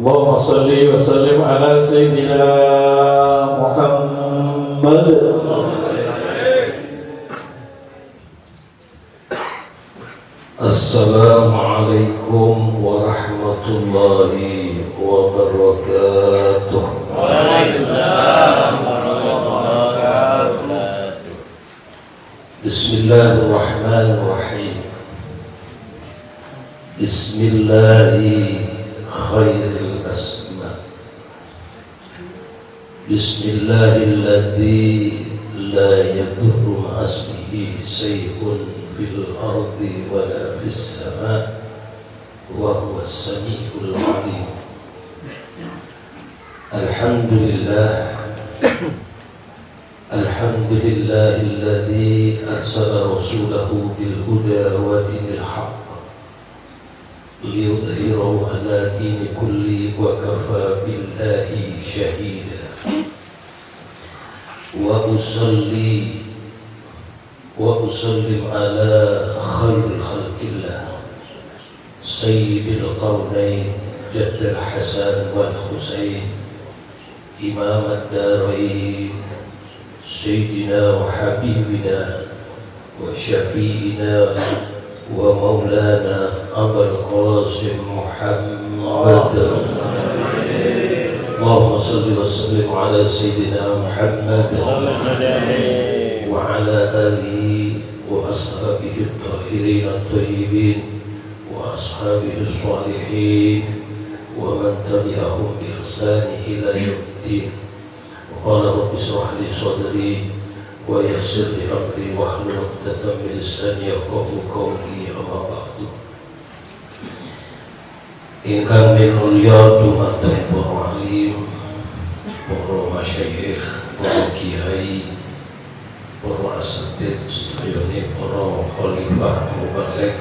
Allahumma salli wa sallim ala Sayyidina Muhammad. Assalamualaikum warahmatullahi wabarakatuh. Waalaikumsalam warahmatullahi wabarakatuh. Bismillahirrahmanirrahim. Bismillahi khairil asma. Bismillahilladzi la yadurru ma'asmihi syai'un fil ardi wala fis sama' wa huwas sami'ul 'alim. Alhamdulillah Alhamdulillahilladzi arsala rasulahu bil huda wa dinil haqq liyudhhirahu 'ala dini kulli wa kafa billahi shahida. Wa usalli wa usallim ala khairi khalqillah sayyidil qawnain jaddal hasan wal husain imam ad-darain sayyidina wa habibina wa syafi'ina wa maulana Abul Qasim Muhammad. Allahumma salli wa sallim ala sayyidina Muhammad wa ala alihi wa ashabihi at-tahirin at-tayyibin wa ashabihi as-salihin wa man tabi'ahum bi ihsan ila yaumiddin. Qala rabbi shrah li sadri wa yassir li amri wahlul 'uqdatam min lisani yafqahu qawli. Amma ba'du. Ingkang minulya dumateng para alim, para masyayikh, para kiai, para asatidz sedayane, para khalifah mubaligh,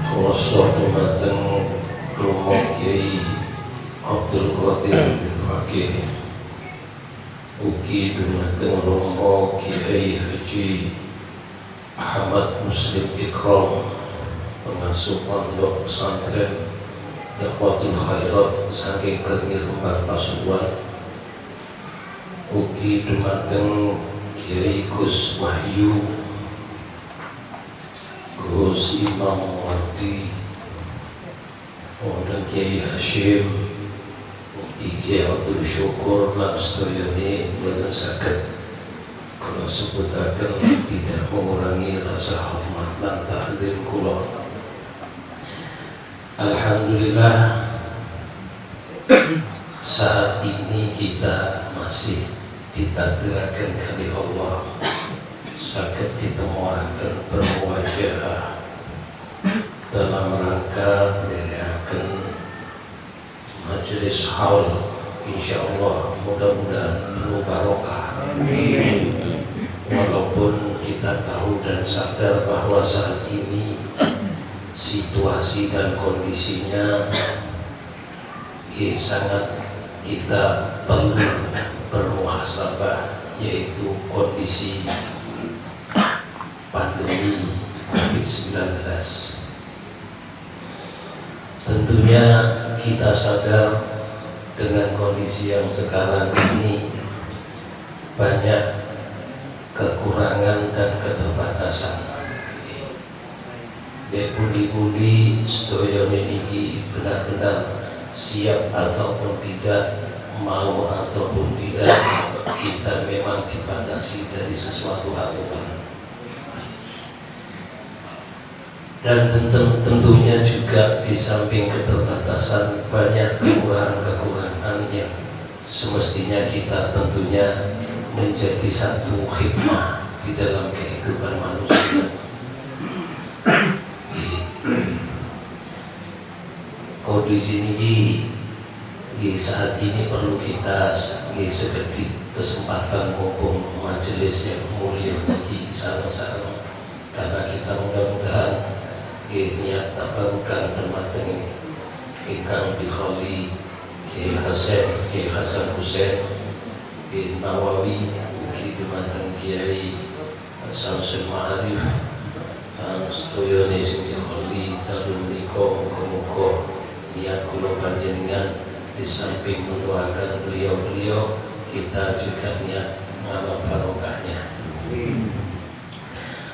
khosok dumateng Romo Kiai Abdul Qadir bin Fakih, ugi dumateng Romo Kiai Haji Ahmad Muslim Ikram, pengasuh pondok pesantren Da'watul Khairat saking Kengir Rembang Pasuruan, ugi dumateng Kiai Gus Wahyu, Gus Imam Wati, wonten Kiai Hashim, ugi Kiai Abdul Syukur lan sedayane boten saged kula sebutaken tidak mengurangi rasa hormat lan ta'zim kula. Alhamdulillah, saat ini kita masih ditakdirkan kali Allah saged ditemukan berwajah dalam rangka mengadakan majelis haul, insyaallah mudah-mudahan penuh barokah. Amin. Walaupun kita tahu dan sadar bahwa saat ini situasi dan kondisinya sangat kita perlu bermuhasabah, yaitu kondisi pandemi COVID-19. Tentunya kita sadar dengan kondisi yang sekarang ini banyak kekurangan dan keterbatasan. Budi-budi sedaya niki benar-benar siap ataupun tidak, mau ataupun tidak, kita memang dibatasi dari sesuatu aturan. Dan tentunya juga di samping keterbatasan banyak kekurangan-kekurangan yang semestinya kita tentunya menjadi satu hikmah di dalam kehidupan manusia. Kondisi ini saat ini perlu kita sekedip kesempatan mumpung majelis yang mulia bagi sama-sama, karena kita mudah-mudahan niat tabarukan dumateng ingkang dikholi Kiai Hasan Husain bin Nawawi, ugi dumateng Kiai Samsul Ma'arif sedaya sing dikholi dalu menika muga-muga niat kula panjenengan di samping mendoakan beliau-beliau, kita juga niat ngamal barokahnya.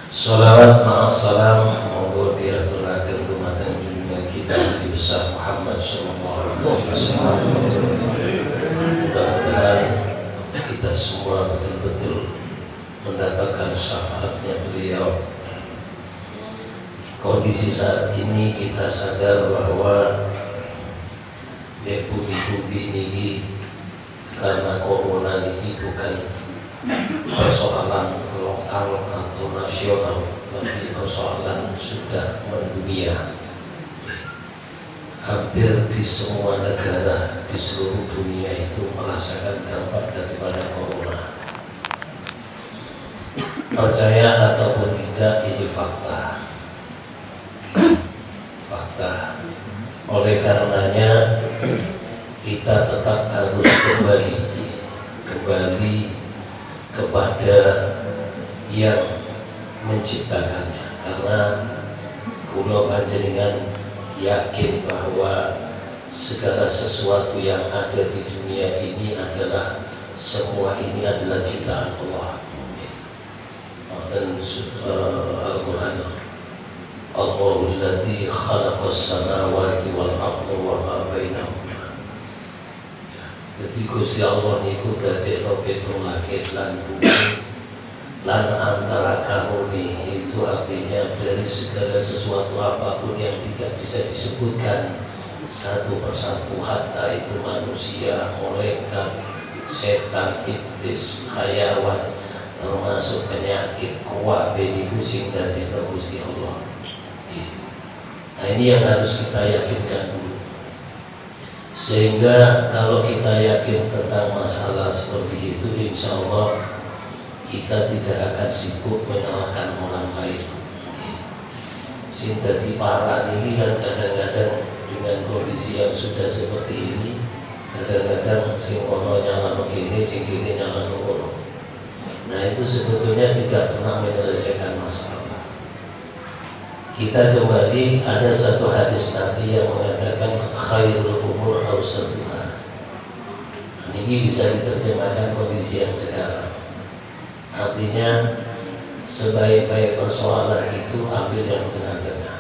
Sholawat ma'assalam monggo diaturaken dumateng junjungan kita Nabi besar Muhammad sallallahu alaihi wasallam. Mudah-mudahan kita semua betul-betul mendapatkan syafaatnya beliau. Kondisi saat ini kita sadar bahwa bumi ini karena corona ini bukan persoalan lokal atau nasional, tapi persoalan sudah mendunia. Hampir di semua negara di seluruh dunia itu merasakan dampak daripada corona. Percaya ataupun tidak, ini fakta. Fakta. Oleh karenanya kita tetap harus kembali kepada yang menciptakannya, karena kula panjenengan yakin bahwa segala sesuatu yang ada di dunia ini adalah semua ini adalah ciptaan Allah. Dan Al-Quran, Allahul ladzi khalaqas samawati wal arda wa ma bainahuma. Jadi Gusti Allah niku dadekno pitung langit lan bumi lan antara karuni, itu artinya dari segala sesuatu apapun yang tidak bisa disebutkan satu persatu, hatta itu manusia, malaikat, setan, iblis, hayawan, termasuk penyakit kuat beniku sing dadekno Gusti Allah. Nah, ini yang harus kita yakinkan dulu. Sehingga kalau kita yakin tentang masalah seperti itu, insya Allah kita tidak akan sibuk menyalahkan orang lain. Sing dadi parah ini kan kadang-kadang dengan kondisi yang sudah seperti ini, kadang-kadang sing ono nyalano kene, sing kene nyalano ono. Nah, itu sebetulnya tidak pernah menyelesaikan masalah. Kita kembali, ada satu hadis Nabi yang mengatakan khairul umur awsatuha. Ini bisa diterjemahkan kondisi yang sekarang. Artinya sebaik-baik persoalan itu ambil yang tengah-tengah.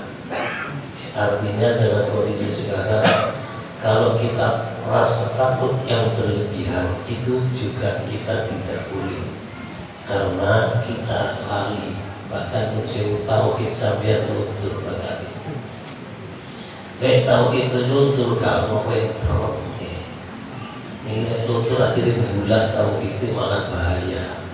Artinya dalam kondisi sekarang, kalau kita rasa takut yang berlebihan itu juga kita tidak boleh, karena kita lali. Bahkan Nursewu tauhid sampai luntur bakal. Tauhid itu luntur kalau mau ini luntur akhirnya bulat, tauhid itu malah bahaya.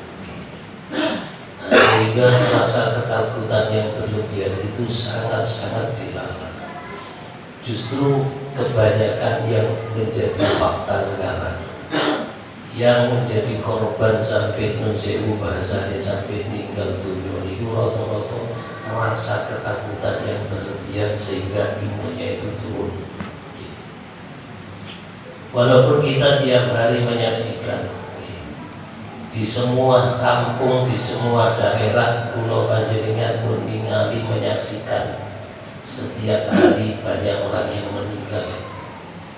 Sehingga rasa ketakutan yang berlebihan itu sangat-sangat dilarang. Justru kebanyakan yang menjadi fakta sekarang, yang menjadi korban sampai Nursewu bahasanya sampai meninggal dunia itu roto-roto rasa ketakutan yang berlebihan sehingga imunnya itu turun. Walaupun kita tiap hari menyaksikan di semua kampung, di semua daerah pulau panjenengan pun ningali menyaksikan setiap hari banyak orang yang meninggal.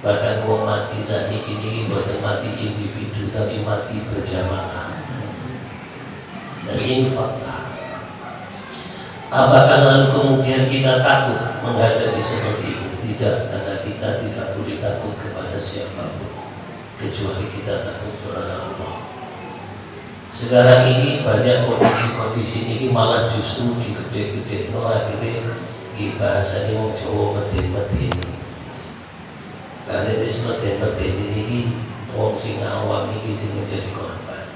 Bahkan mau mati saat ini bukan mati individu tapi mati berjamaah. Dan ini fakta. Apakah lalu kemudian kita takut menghadapi seperti ini? Tidak, karena kita tidak boleh takut kepada siapapun kecuali kita takut kepada Allah. Sekarang ini banyak kondisi-kondisi ini malah justru digede-gede, akhirnya di bahasanya mau Jawa medeni-medeni. Karena wis medeni-medeni ini wong sing awam ini sing menjadi korban.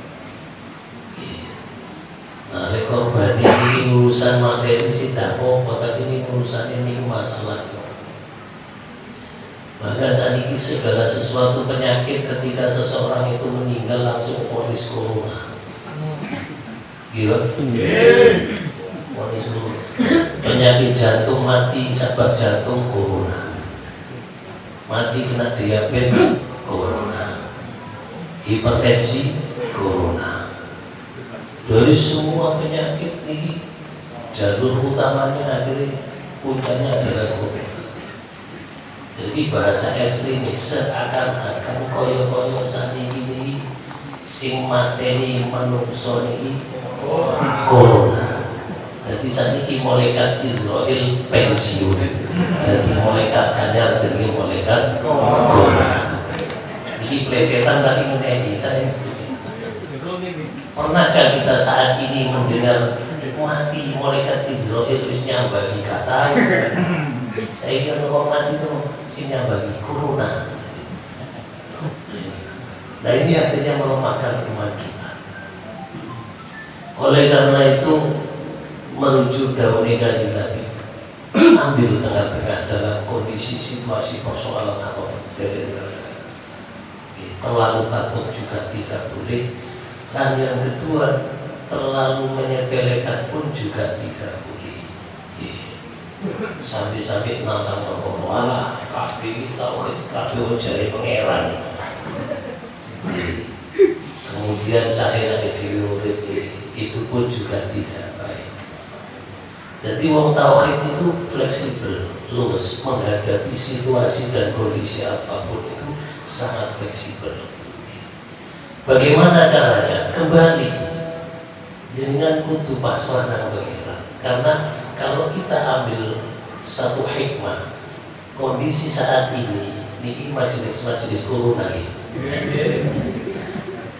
Nah, korban ini urusan materi sih tak apa, tapi ini urusan ini masalah. Maka saat ini segala sesuatu penyakit ketika seseorang itu meninggal langsung vonis corona. Gila? Vonis corona. Penyakit jantung mati sebab jantung corona. Mati kena diabetes corona. Hipertensi corona. Dari semua penyakit ini jalur utamanya akhirnya puncaknya adalah COVID. Jadi bahasa ekstremis seakan-akan koyo-koyo saniki iki sing materi manungsa niki corona. Jadi saniki malaikat Israel pensiun. Jadi malaikat anyar jadi malaikat corona. Ini plesetan tapi ngene saya setuju. Pernahkah kita saat ini mendengar mati malaikat Israel wis nyambangi kata? Saya kira orang mati semua sing nyambangi corona. Nah ini akhirnya melemahkan iman kita. Oleh karena itu merujuk daun Kanjeng Nabi, ambil tengah-tengah dalam kondisi situasi persoalan apa terlalu takut juga tidak boleh. Dan yang kedua, terlalu menyepelekan pun juga tidak boleh. Sampai-sampai nantang orang wala kabeh tauhid kabeh jare pangeran. Kemudian saya diurip itu pun juga tidak baik. Jadi wong tauhid itu fleksibel, luas menghadapi situasi dan kondisi apapun itu sangat fleksibel. Bagaimana caranya? Kembali dengan kudu pasrah nang pangeran. Karena kalau kita ambil satu hikmah kondisi saat ini niki majelis-majelis corona ini.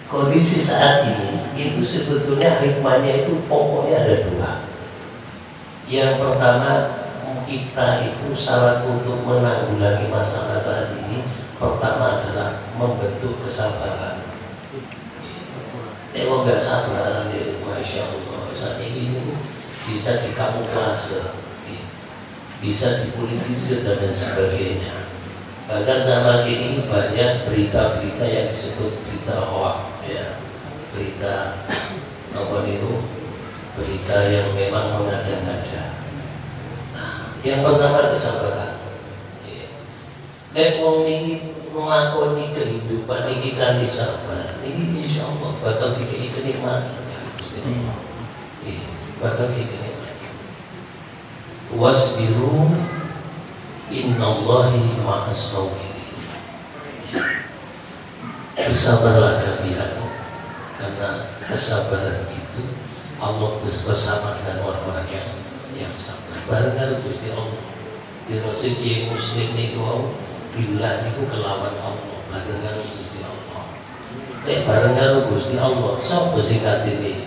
Kondisi saat ini itu sebetulnya hikmahnya itu pokoknya ada dua. Yang pertama, kita itu syarat untuk menanggulangi masalah saat ini pertama adalah membentuk kesabaran. Kalau nggak sabaran ya Masya Allah saat ini bisa dikamuflase, bisa dipolitisir dan lain sebagainya. Bahkan sama ini banyak berita-berita yang disebut berita hoax, ya, berita apa itu, berita yang memang mengada-ngada. Nah, yang pertama kesabaran. Nek wong niki melakoni kehidupan niki kanthi sabar, niki insyaallah bakal dikei kenikmatan Gusti Allah. Bakal dikei kenikmatan. Wasbiru innallahi ma'as sabirin. Bersabarlah kalian, karena kesabaran itu Allah bersama dengan orang-orang yang sabar. Barangkali Gusti Allah dirosik yang muslim niku bila niku kelawan Allah, barangkali Gusti Allah. Barangkali Gusti Allah, sapa sing katene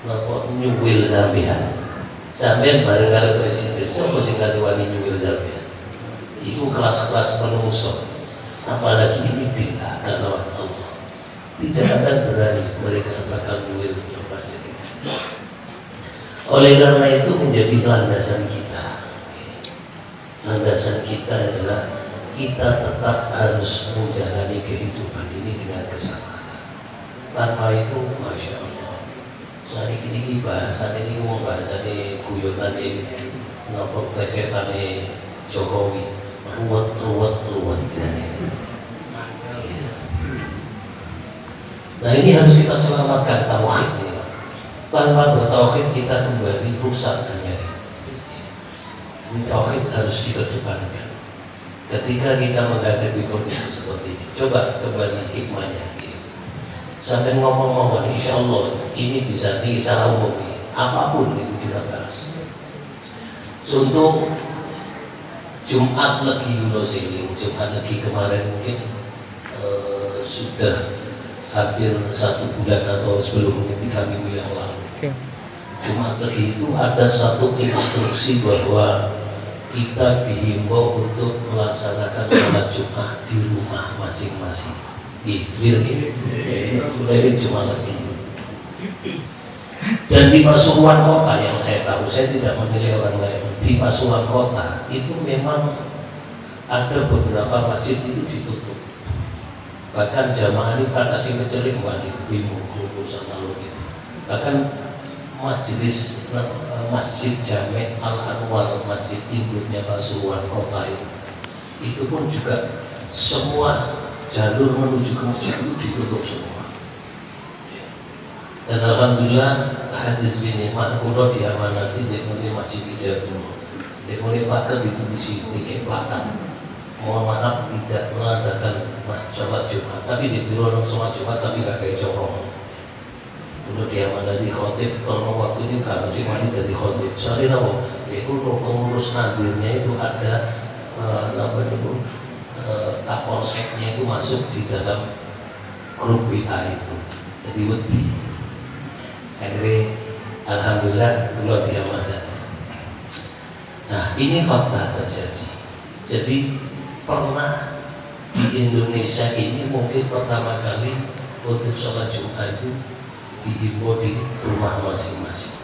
napa nyuwil sampean? Sampean barangkali presiden, sapa sing kate wani nyuwil sampean? Iku kelas-kelas menungso. Apalagi ini bila kelawan Allah. Tidak akan berani mereka bakal nyuwil apa jadi. Oleh karena itu menjadi landasan kita. Landasan kita adalah kita tetap harus menjalani kehidupan ini dengan kesabaran. Tanpa itu, Masya Allah. Soalnya gini bahasan ini ngomong bahasan ini guyonan ini, nopo presetan ini Jokowi, ruwet. Nah ini harus kita selamatkan tauhid ini. Tanpa bertauhid kita kembali rusak hanya. Ini tauhid harus dikedepankan. Ketika kita menghadapi kondisi seperti ini, coba kembali hikmahnya. Sampai ngomong-ngomong, insya Allah ini bisa secara umum, apapun itu kita bahas. Contoh Jumat Legi Jumat Legi kemarin mungkin sudah hampir 1 bulan atau sebelum 3 minggu yang lalu. Jumat Legi itu ada satu instruksi bahwa kita dihimbau untuk melaksanakan sholat Jumat di rumah masing-masing. Dari Jumat Legi. Dan di Pasuruan kota yang saya tahu, saya tidak menilai orang lain. Di Pasuruan kota itu memang ada beberapa masjid itu ditutup. Bahkan jamaah itu kan asing kecil kembali bingung sama lo gitu. Bahkan majelis Masjid Jami' Al-Anwar, masjid induknya Pasuruan kota itu pun juga semua jalur menuju ke masjid itu ditutup semua. Dan alhamdulillah hadis ini mak kulo diamanati di Masjid Hidayatullah. Di pakai di sini kayak plakan. mohon maaf tidak mengadakan sholat Jumat, tapi ditiru sholat Jumat tapi gak kayak corong. Dulu dia menjadi khotib, kalau waktu ini gak masih mandi jadi khotib. Soalnya apa? Itu pengurus nadirnya itu ada kapolseknya itu masuk di dalam grup WA itu, jadi wedi. Akhirnya alhamdulillah dulu dia ada. Nah ini fakta terjadi. Jadi pernah di Indonesia ini mungkin pertama kali untuk sholat Jumat itu dihimbau di rumah masing-masing.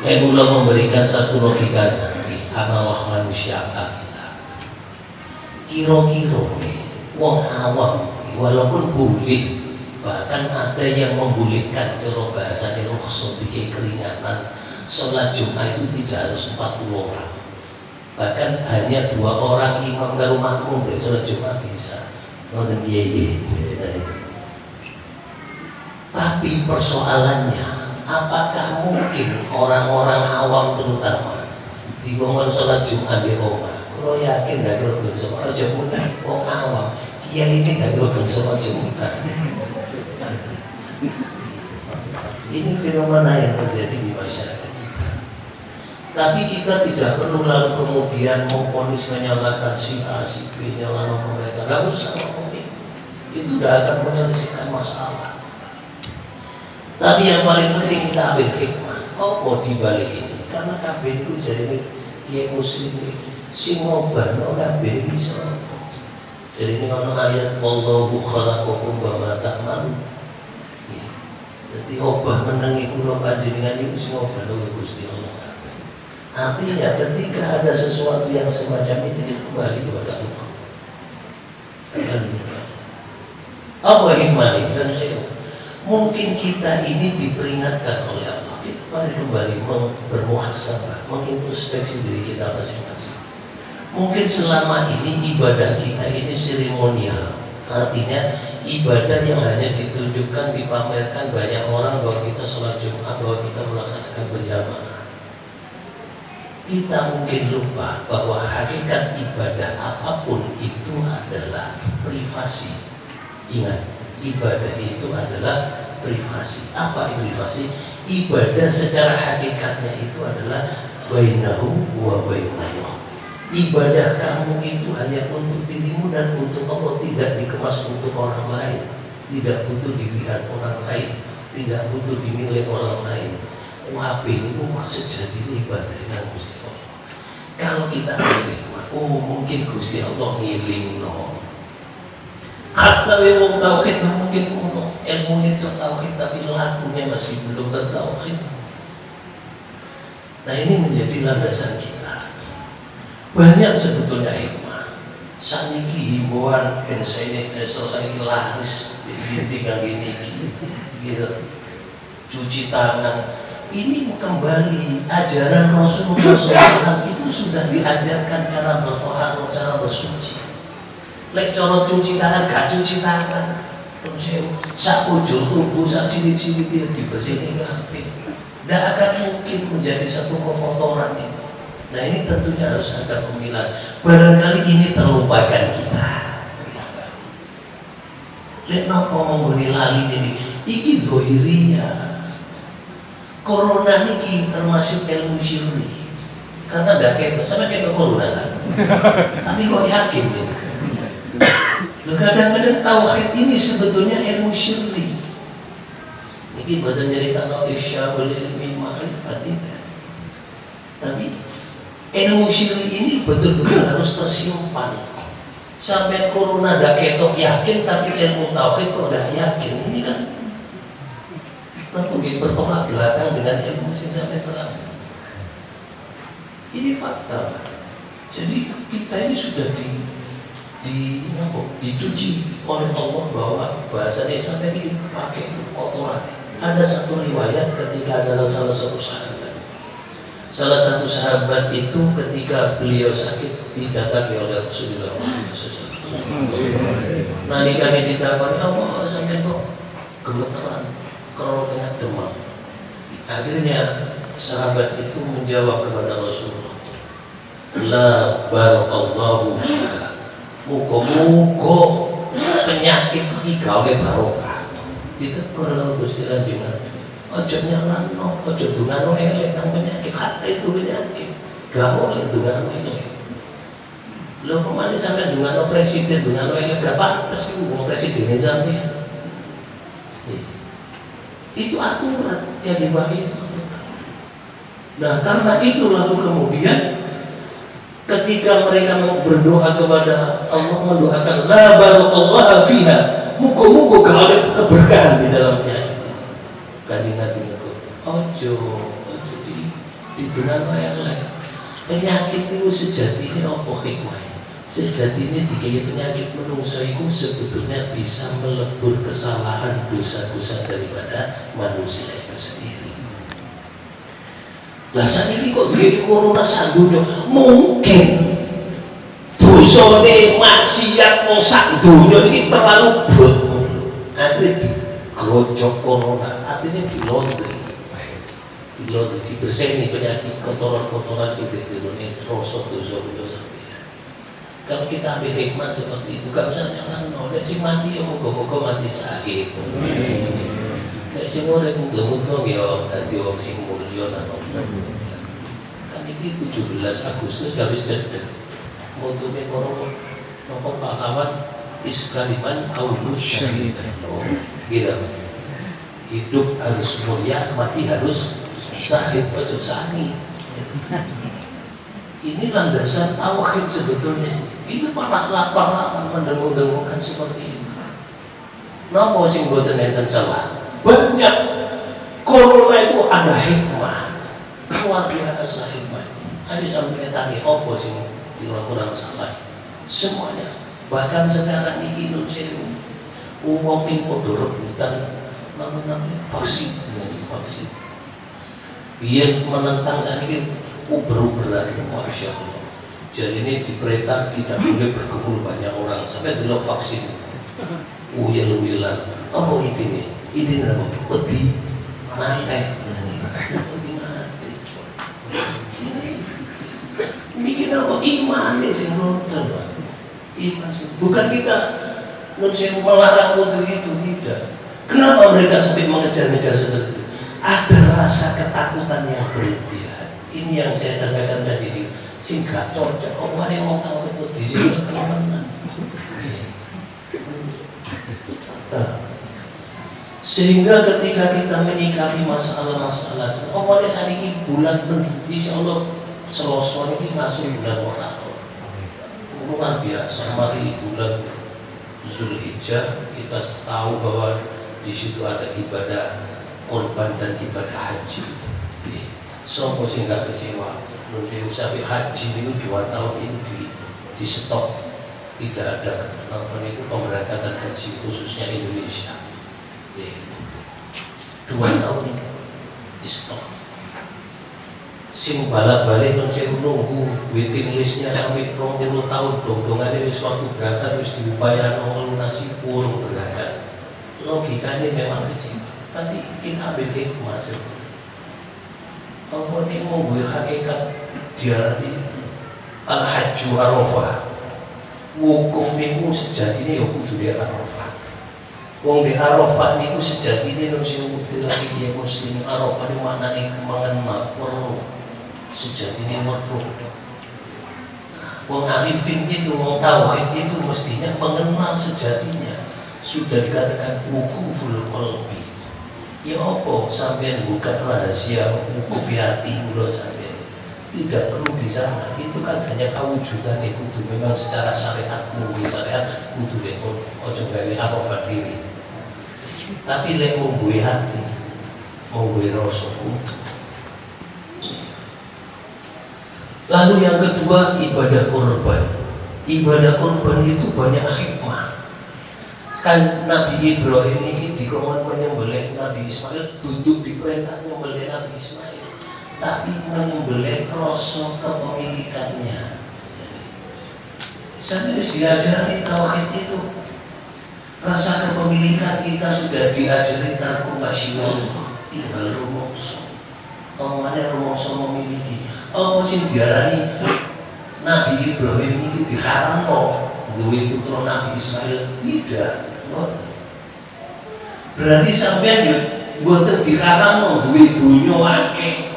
Mulai memberikan satu logika dari analog manusia kita. Kira-kira nih, wong awam walaupun boleh, bahkan ada yang membolehkan cara bahasanya rukhsah dikei keringanan, sholat Jumat itu tidak harus 40 orang, bahkan hanya 2 orang imam karo makmum dari sholat Jumat bisa. Tapi persoalannya, apakah mungkin orang-orang awam terutama dikongkon sholat Jumat di rumah? Kalau yakin gak kira belum sholat Jumat, orang awam kiai ini gak kira belum sholat Jumat. Ini fenomena yang terjadi di masyarakat kita. Tapi kita tidak perlu lalu kemudian memvonis menyalahkan si A, si B, nyalakan pemerintah. Gak usah ngomong itu tidak akan menyelesaikan masalah. Tapi yang paling penting kita ambil hikmah. Apa di balik ini? Karena kabeh itu jadi kiai muslim sing ngobahno kabeh iso. Jadi ini ono ayat wallahu khalaqakum wa ma ta'malun. Jadi obah menengi kula panjenengan itu sing obahno Gusti Allah. Artinya ketika ada sesuatu yang semacam itu kita kembali kepada Allah. Apa hikmahnya? Dan saya mungkin kita ini diperingatkan oleh Allah. Kita mari kembali bermuhasabah, mengintrospeksi diri kita masing-masing. Mungkin selama ini ibadah kita ini seremonial, artinya ibadah yang hanya ditunjukkan, dipamerkan banyak orang bahwa kita sholat Jumat, bahwa kita melaksanakan berjamaah. Kita mungkin lupa bahwa hakikat ibadah apapun itu adalah privasi. Ingat, ibadah itu adalah privasi. Apa privasi? Ibadah secara hakikatnya itu adalah bainahu wa bainallah. Ibadah kamu itu hanya untuk dirimu dan untuk Allah, tidak dikemas untuk orang lain, tidak butuh dilihat orang lain, tidak butuh dinilai orang lain. Wah, ini sejati ibadah dengan Gusti Allah. Kalau kita nikmat, oh mungkin Gusti Allah ngiling no. Kata wong tauhid mungkin ilmu itu tauhid tapi lakunya masih belum bertauhid. Nah ini menjadi landasan kita. Banyak sebetulnya hikmah. Saniki himbauan ini selesai laris di gini gitu. Cuci tangan. Ini kembali ajaran Rasulullah SAW itu sudah diajarkan cara bertoharo, cara bersuci. Lek cara cuci tangan, gak cuci tangan. Sak ujung tubuh, sak cilik-cilik dia dibersihin kabeh. Tidak akan mungkin menjadi satu kotoran ini. Nah ini tentunya harus ada pemilahan. Barangkali ini terlupakan kita. Lek napa mengguni lali ini, iki dohiriya. Corona ini termasuk ilmu syirri. Karena gak ketok, sama ketok corona kan. Tapi kok yakin ya? Kadang-kadang tauhid ini sebetulnya ilmu syirri. Ini badan cerita ifsya wal ilmi ma'rifatika. Tapi ilmu syirri ini betul-betul harus tersimpan. Sampai corona gak ketok yakin, tapi ilmu tauhid kok gak yakin. Ini kan mungkin bertolak belakang dengan ilmu yang sampai terang. Ini fakta. Jadi kita ini sudah dicuci oleh Allah bahwa bahasanya sampai ini pakai kotoran. Ada satu riwayat ketika adalah salah satu sahabat itu ketika beliau sakit didatangi oleh Rasulullah SAW. Nalika ditakoni Allah sampai kok gemeteran, kalau dengan demam. Akhirnya sahabat itu menjawab kepada Rasulullah, la barakallahu fiha. Muga-muga penyakit iki gawe barokah. Ditegur karo Gusti Kanjeng Nabi. Aja nyalano, aja dungano elek nang penyakit. Kata itu penyakit. Gak boleh dungano elek. Lho kemana sampai dungano presiden, dungano elek gak pantes itu ngomong presidennya sampai. Itu aturan yang dibagi itu. Nah karena itu lalu kemudian ketika mereka berdoa kepada Allah, mendoakan la barakallahu fiha, muga-muga gak ada keberkahan di dalamnya. Kanjeng Nabi negur, ojo di dunia elek. Penyakit itu sejatinya apa hikmahnya? Sejatinya dikai penyakit manusia itu sebetulnya bisa melebur kesalahan dosa-dosa daripada manusia itu sendiri. Lah saat ini kok dikai corona sandunya mungkin dosane maksiat wong sak donya iki terlalu berat. Akhirnya digrojok corona, artinya dilondri, dibersihkan penyakit kotoran-kotoran sing dirone rasa dosa-dosa. Kalau kita ambil hikmah seperti itu, gak usah nyalano. Nek sing mati ya moga-moga mati syahid. Nek sing urip muga-muga ya dadi wong sing mulya nang Allah. Kan iki 17 Agustus habis cedhek. Motone para napa pahlawan iskaliman aulud syahid. Gitu. Hidup harus mulia, mati harus syahid, ojo sani. Ini landasan tauhid sebetulnya. Itu para lapar mendengung-dengungkan seperti itu. Napa sing boten enten salah? Banyak. Corona itu ada hikmah. Luar biasa hikmah. Ayo sampai tanya apa sing kurang salah. Semuanya. Bahkan sekarang ini Indonesia wong ning padha rebutan namanya vaksin. Biar menentang saniki uber-uberan, masya Allah. Jadi ini diperintah tidak boleh berkumpul banyak orang sampai dulu vaksin. Uyel-uyelan. Apa intinya? Intinya apa? Peti mati. Peti mati. Bikin apa? Iman nih sing nonton. Iman sih. Bukan kita melarang untuk itu, tidak. Kenapa mereka sampai mengejar-ngejar seperti itu? Ada rasa ketakutan yang berlebihan. Ini yang saya katakan tadi di singkat cocok. Orang yang mau tahu itu di sini kelemahan. Sehingga ketika kita menyikapi masalah-masalah, orang saat ini bulan insya Allah Selasa ini masuk bulan Ramadan. Luar biasa. Mari bulan Zulhijjah kita tahu bahwa di situ ada ibadah korban dan ibadah haji. Sopo sing gak kecewa. Menurut sampai haji itu 2 tahun ini di stop, tidak ada pemberangkatan haji khususnya Indonesia. 2 tahun ini di stop. Sing balik-balik nunggu waiting listnya sampai 20 tahun dong-dongannya wis waktu berangkat terus diupayakan melunasi urung berangkat. Logikanya memang kecewa, tapi kita ambil hikmah sebenarnya. Kalau ini mau gue hakikat diarani al-hajju arafah. Wukuf niku sejatine ya kudu di Arafah. Wong di Arafah niku sejatine nek sing mutilasi dia muslim Arafah niku maknane kemengenal weruh. Sejatine weruh. Wong arifin itu, wong tauhid itu mestinya mengenal sejatinya. Sudah dikatakan wukuful qalbi. Ya apa sampean buka rahasia wukuf hati kula sampean. Tidak perlu di sana. Itu kan hanya kewujudan itu memang secara syariat kudu syariat kudu ojo gawe Arafah dhewe. Tapi lek mung hati, mung rasa kudu. Lalu yang kedua ibadah korban. Ibadah korban itu banyak hikmah. Kan Nabi Ibrahim ini dikongkon menyembelih Nabi Ismail, duduk di perintah menyembelih Nabi Ismail, tapi menyembelih rasa kepemilikannya. Saya harus diajari tauhid itu. Rasa kepemilikan kita sudah diajari tarku masyiyah, tinggal rumongso. Omane rumongso memiliki. Apa sing diarani Nabi Ibrahim ini diharamno duwe putra Nabi Ismail tidak. Berarti sampean yo mboten diharamno duwe donya akeh,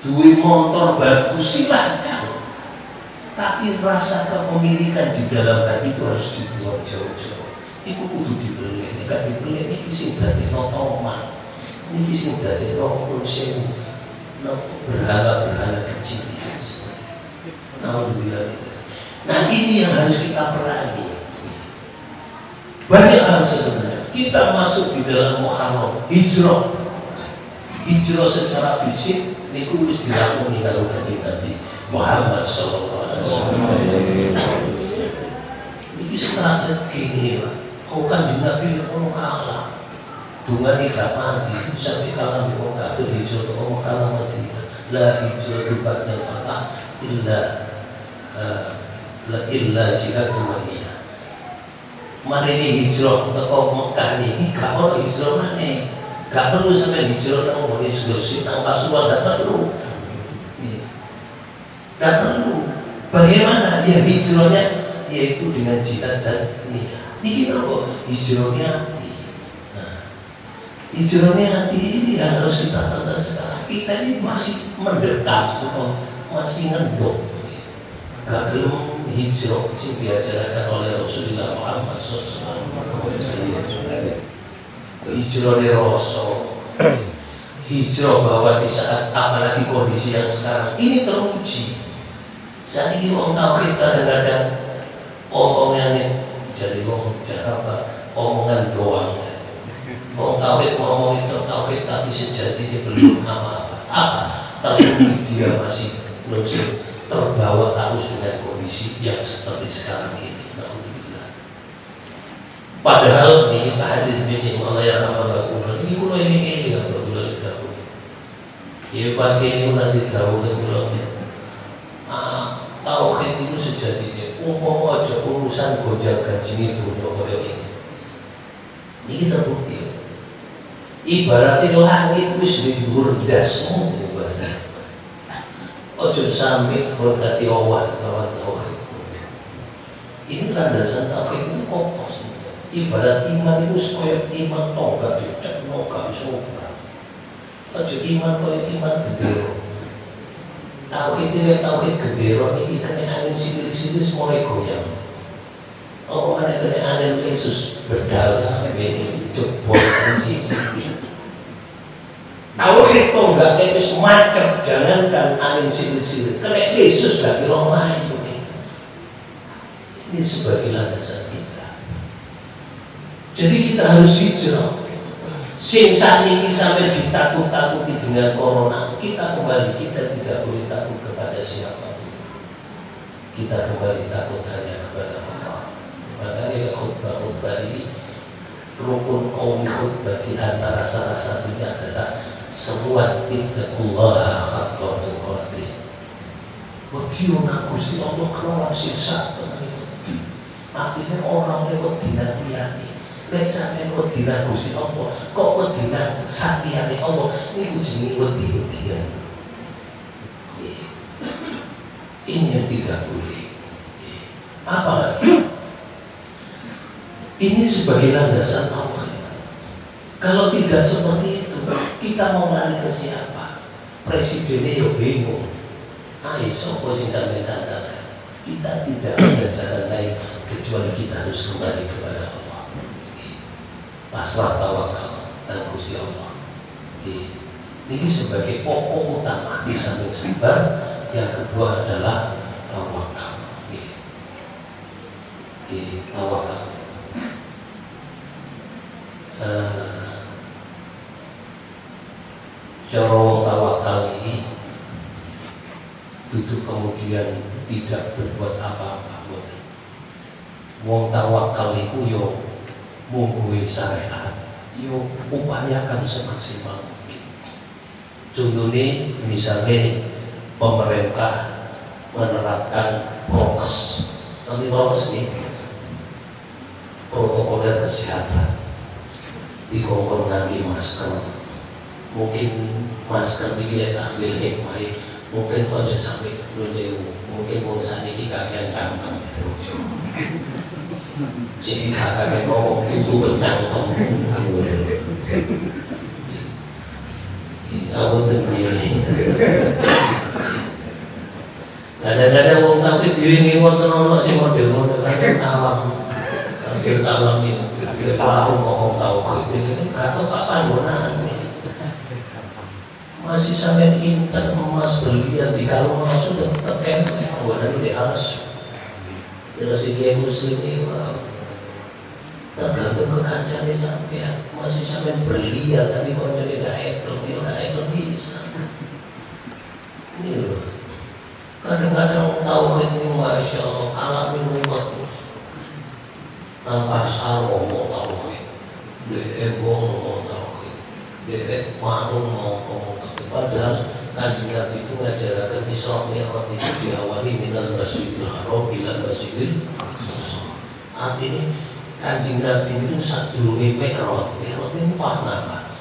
duwe motor bagus silahkan, tapi rasa kepemilikan di dalam hati itu harus dibuang jauh-jauh. Iku kudu dibeli, nek dibeli iki sing dadekno tomat, iki sing dadekno kursi, berhala-berhala kecil. Nah ini yang harus kita perangi. Banyak hal sebenarnya. Kita masuk di dalam Muharram, hijrah secara fisik niku wis dilakoni karo kanjeng Nabi Muhammad sallallahu alaihi wasallam. Iki strategi ini, kau kanjeng Nabi ono kalah. Dungane gak mati sampai kalah di wong kafir hijrah ke kalah mati. La hijrah ba'da fatah illa jihadun waniyah. Mane ini hijrah teko Mekah ini gak ono hijrah maneh. Gak perlu sampai hijrah nang ngene Sulawesi nang Pasuruan, gak perlu. Gak perlu. Bagaimana ya hijrahnya? Yaitu dengan jihad dan niat. Ini kok hijrahnya hati. Nah, hijrahnya hati ini yang harus kita tata sekarang. Kita ini masih mendekat atau masih ngendok. Gak gelem hijrah sing diajarkan oleh Rasulullah Muhammad SAW. Hijrah di Rasul, hijrah bahwa di saat apalagi kondisi yang sekarang ini teruji. Saat ini orang tauhid kadang-kadang omongan jadi orang Jakarta omongan doang. Orang tauhid ngomong itu tauhid tapi sejatinya belum apa-apa. Tapi dia masih terbawa arus dengan kondisi yang seperti sekarang ini. Padahal ini hadis ini Allah ya sama Rasulullah ini kulo ini kan Rasulullah dahulu. Ya fakir ini nanti dahulu kulanya. Tauhid itu sejatinya umpama aja urusan gonjang ganjing itu koyo ini. Ini terbukti. Ibaratnya langit wis dhuwur ndasmu bahasa. Ojo sampai berkati awan lawan tauhid. Ini landasan tauhid itu kokoh. Ibarat iman itu sekolah iman tongkat dicek nongkat semua. Ojo iman kaya iman gendero. Tauhid ini tauhid gendero ini kena angin silir-silir mulai goyang. Oh mana kena angin Yesus berdalam ini jebol sisi. Tauhid tonggak itu macet, jangankan angin silir-silir, kena Yesus gak kira main ini. Ini sebagai landasan kita. Jadi kita harus hijrah. Sing ini sampai ditakut-takuti dengan corona, kita kembali, kita tidak boleh takut kepada siapapun. Kita kembali takut hanya kepada Allah. Makanya khutbah ini rukun qauli khutbah di antara salah satunya adalah seruan ittaqullaha haqqa tuqatih. Wadiuna Gusti Allah kelawan siksa tenan. Artinya orang lewat dinamiyani. Nek sampeyan wedina Gusti Allah, kok wedina saktiyane Allah niku jenenge wedi-wedian. Ini yang tidak boleh. Apalagi ini sebagai landasan tauhid. Kalau tidak seperti itu, kita mau lari ke siapa? Presidennya yo bingung. Ayo sapa sing sampeyan sadar. Kita tidak ada jalan lain kecuali kita harus kembali kepada Allah. Pasrah tawakal dan Gusti Allah. Ini sebagai pokok utama di samping sabar. Yang kedua adalah tawakal. Tawakal. Cara tawakal ini duduk kemudian tidak berbuat apa-apa. Wong tawakal itu yo mungguin syariat, yo upayakan semaksimal mungkin. Contohnya misalnya pemerintah menerapkan prokes, nanti prokes nih protokoler kesehatan, dikongkong lagi masker, mungkin masker dilihat ambil hikmah Mungkin aja sampai luncewu, mungkin wong saniki kakean cangkem. Jadi kakak ngomong itu bercangkem. Aku tinggi. Kadang-kadang wong tapi diwingi wonten ana sing model-model alam. Hasil alam ini paham ngomong tahu ini kata Pak Pandonan masih sampai intan emas berlian di kalung langsung tetap enak wadah di alas terus dia muslim ini tergantung ke kancane sampai masih sampai berlian tapi kalau jadi gak ekor bisa ini loh kadang-kadang tahu ini masya Allah alamin umat pasar ngomong tauhid, ngomong tauhid, warung ngomong tauhid. Padahal Kanjeng Nabi itu ngajarkan Isra Mi'raj itu diawali minal Masjidil Haram ila Masjidil Aqsa. Artinya Kanjeng Nabi itu sadurunge Mi'raj, Mi'raj itu fana Pak.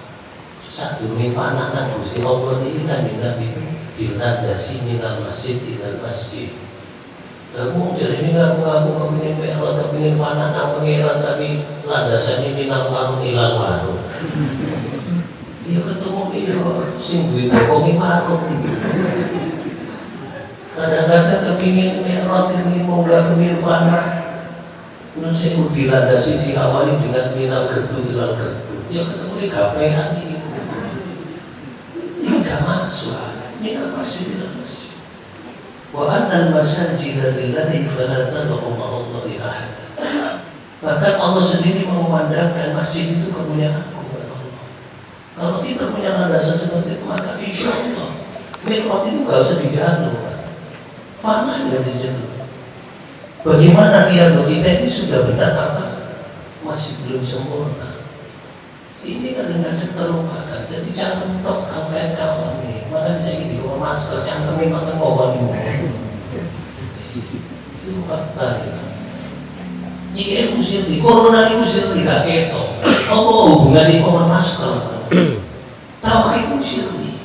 Sadurunge fana nang Gusti Allah ini Kanjeng Nabi itu dilandasi minal Masjid ila Masjid. Kamu jadi ini ngaku-ngaku kepingin Mi'raj, kepingin fana nang pengiran tapi landasannya minal warung ilal warung. Dia ketemu dia sing duwe bokongi warung. Kadang-kadang kepingin Mi'raj, kepingin munggah, kepingin fana. Terus saya dilandasi diawali dengan minal gerdu ilal gerdu. Dia ketemu dia gapean ini. Ini gak masuk. Minal masjid ilal masjid. Wa annal masajida lillahi fala tad'u ma'allahi ahada. Bahkan Allah sendiri memandangkan masjid itu kemuliaan kepada Allah. Kalau kita punya landasan seperti itu maka insya Allah Mi'raj itu gak usah dijalur, fana nggak dijalur. Bagaimana dia kita ini sudah benar apa masih belum sempurna. Ini kadang-kadang terlupakan. Jadi jangan tok kawan ini. Makanya saya ingin di masker jangan memang ngomong itu fakta itu. Jika usir di corona usir di kaketo. Apa hubungan di masker? Tahu itu usir di.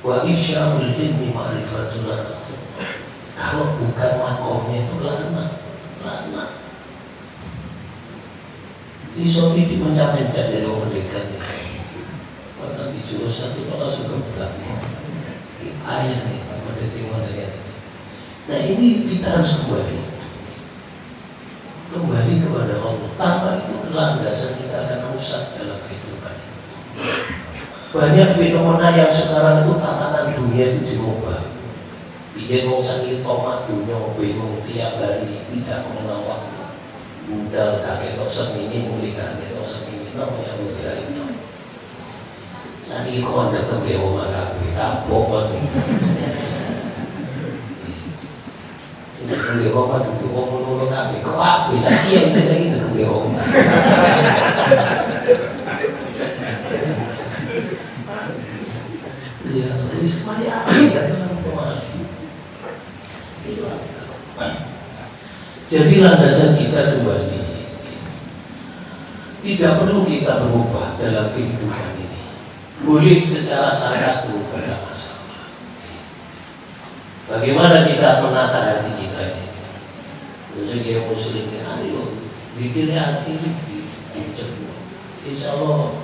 Wa isyamul ilmi ma'rifatul lana. Kalau bukan makomnya itu lana. Iso ini mencap-mencap dari orang dekat. Maka di jurusan itu langsung ke belakang. Ayah nih, pada tinggal ya. Nah ini kita harus kembali kepada Allah. Tanpa itu landasan kita akan rusak dalam kehidupan. Banyak fenomena yang sekarang itu tatanan dunia itu dirubah. Biar mau sakit tomat dunia bingung tiap hari tidak mengenal waktu. Budal kakek tok semini muli kakek tok semini namanya budal itu. Saat ini kau anda kembali rumah kakek kapok banget. Sudah kembali rumah itu ngomong kakek kau apa bisa dia itu saya kita kembali rumah. Ya, ismaya dari orang jadi landasan kita kembali. Tidak perlu kita berubah dalam kehidupan ini. Boleh secara syariat berubah, tidak masalah. Bagaimana kita menata hati kita ini? Sebagai muslim ini, ayo dipilih hati ini dicepat. Insya Allah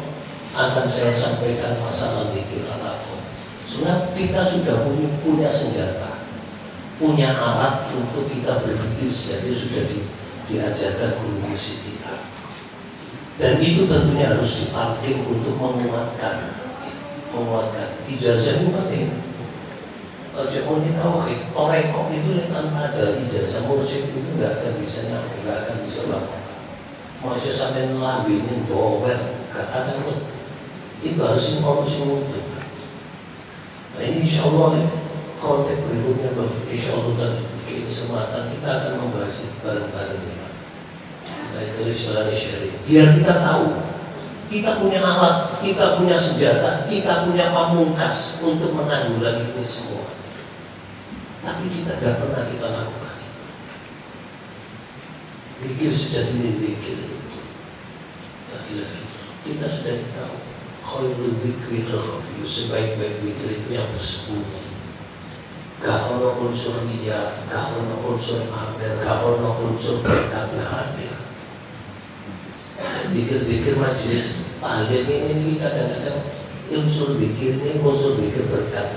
akan saya sampaikan masalah zikir apapun. Sebenarnya kita sudah punya senjata. Punya alat untuk kita berzikir, jadi sudah diajarkan guru musik kita. Dan itu tentunya harus diparking untuk menguatkan. Ijazah itu penting. Jangan kita toreko itu tanpa ada ijazah musik itu nggak akan bisa nyambung, nggak akan bisa lakukan. Masih sampai ngelambinin dober, nggak akan. Itu harus informasi untuk. Nah ini insya Allah konteks berikutnya insya Allah dan kesempatan kita akan membahas bareng-bareng ini. Kita itu istilah syariah. Biar kita tahu, kita punya alat, kita punya senjata, kita punya pamungkas untuk menanggulangi ini semua. Tapi kita tidak pernah kita lakukan itu. Zikir sejatinya zikir. Kita sudah tahu. Khairul dzikri al-khafi, sebaik-baik zikir itu yang tersembunyi. Gak ono unsur riya, gak ono unsur pamer, gak ono unsur berkatnya hadir. Zikir-zikir majelis tahlil ini kadang-kadang unsur zikir ini unsur zikir berkat.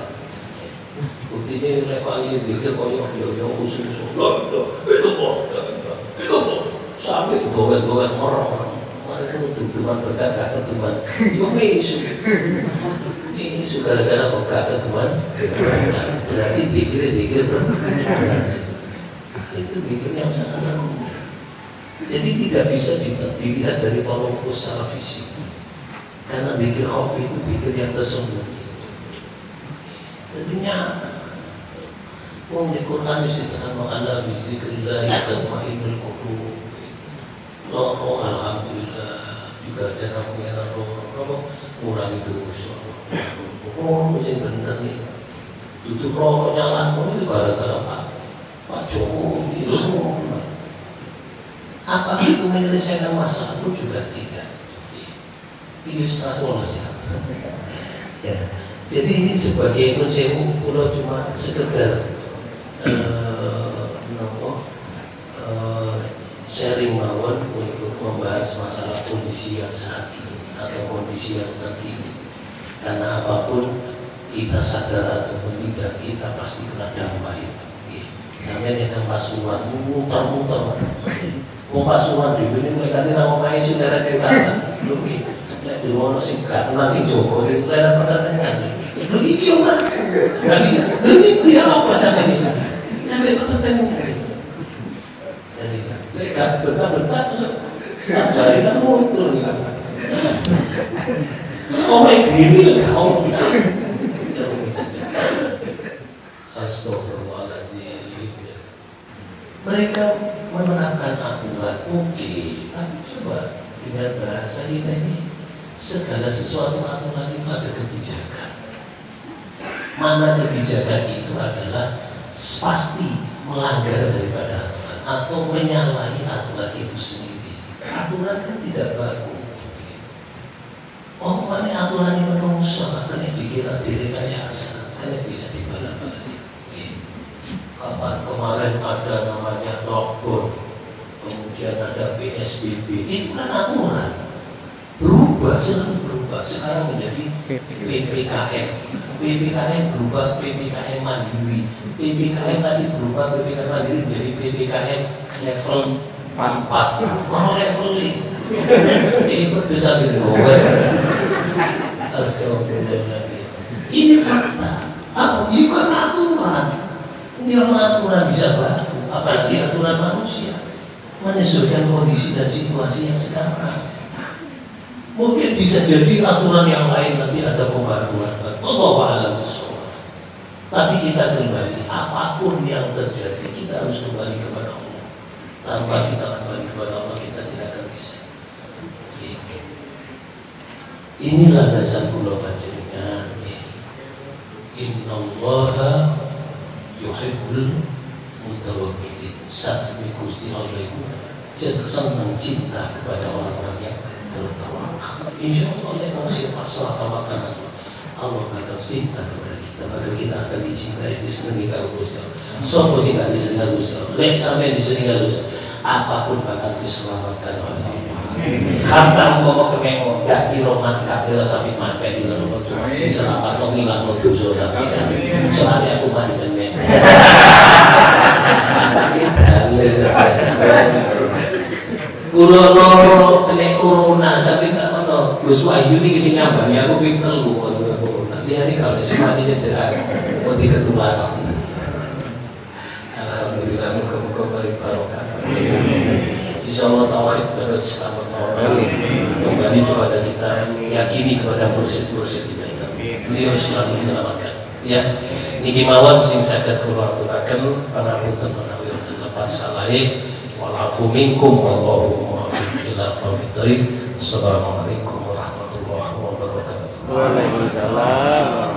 Bukti ini mereka ini zikir koyo usul-usul itu sampai gowen-gowen orang mereka ketutupan berkat gak ketutupan isu gara-gara kok gak ketutupan berarti zikir berkat itu zikir yang sangat rendah. Jadi tidak bisa dilihat dari tolong ukur secara fisik, karena zikir khafi itu zikir yang tersembunyi. Jadinya di Quran disebutkan ala bi dzikrillah tatma'innul qulub. Loro alhamdulillah juga ada pengenan loro kurang itu mungkin benar nih itu loro nyala itu gara-gara Pak Jokowi. Apa itu menyelesaikan masalah? Itu juga tidak. Ilustrasi oleh siapa? Ya. Jadi ini sebagai mensewu pulau cuma sekedar sharing mawon untuk membahas masalah kondisi yang saat ini atau kondisi yang nanti ini. Karena apapun kita sadar ataupun tidak, kita pasti kena dampak itu. Sampai dengan pasuruan muter-muter. Mau pasuruan di sini mereka tidak mau main saudara kita. Lebih, tidak dulu sih gak kenal sih Joko itu mereka pertanyaan. Lebih gimana? Gak bisa. Lebih dia apa sampai ini? Sampai pertanyaan. Jadi mereka bentar-bentar sampai kan muncul nih. Oh my diri kau. Astagfirullahaladzim. Mereka menerapkan aturan, oke, tapi coba dengan bahasa kita ini segala sesuatu aturan itu ada kebijakan. Mana kebijakan itu adalah pasti melanggar daripada aturan atau menyalahi aturan itu sendiri. Aturan kan tidak baku. Oh, mana aturan ini menungso, karena dikira direkayasa, karena bisa dibalap-balik. Kapan kemarin ada namanya lockdown, kemudian ada PSBB, itu kan aturan berubah, selalu berubah. Sekarang menjadi PPKM, PPKM berubah PPKM mandiri, PPKM tadi berubah PPKM mandiri menjadi PPKM level 4, mau leveling, jadi berdesa gitu. Astagfirullahaladzim. Ini fakta. Apa? Ini kan aturan. Ini aturan bisa baku, apalagi aturan manusia menyesuaikan kondisi dan situasi yang sekarang. Mungkin bisa jadi aturan yang lain nanti ada pembaruan. Wallahu a'lam bishawab. Tapi kita kembali, apapun yang terjadi kita harus kembali kepada Allah. Tanpa kita kembali kepada Allah kita tidak akan bisa. Inilah dasar pulau panjenengan. Innallaha yuhibbul mutawakkilin. Satu Gusti Allah itu senang cinta kepada orang-orang yang bertawakal. Insyaallah Allah masih pasrah tawakkal Allah akan cinta kepada kita, maka kita akan dicintai, disenangi kalau Gusti Allah. Sopo sing gak disenangi Gusti Allah, lek sampai disenangi Gusti Allah, apapun bakal diselamatkan oleh Allah. Kata mau pengen gak kiroman kafir sampai mati di semua cuma diselamat lo ngilang lo dosa sampai soalnya aku mandi temen. Kulo lo kena corona sampai tak ono Gus Wahyu ini kesini nyambang ya aku pinter lu waktu corona dia ini kalau semuanya jahat kok tidak ketularan. Alhamdulillah muka-muka balik barokah. Insyaallah tauhid terus selamat kembali kepada kita, yakini kepada mursyid-mursyid kita. Beliau selalu menyelamatkan. Ya, niki mawon sing saged kula aturaken pangapunten menawi wonten lepas salahe. Walafu minkum wallahu muwaffiq ila aqwamit thoriq. Assalamualaikum warahmatullahi wabarakatuh. Waalaikumsalam.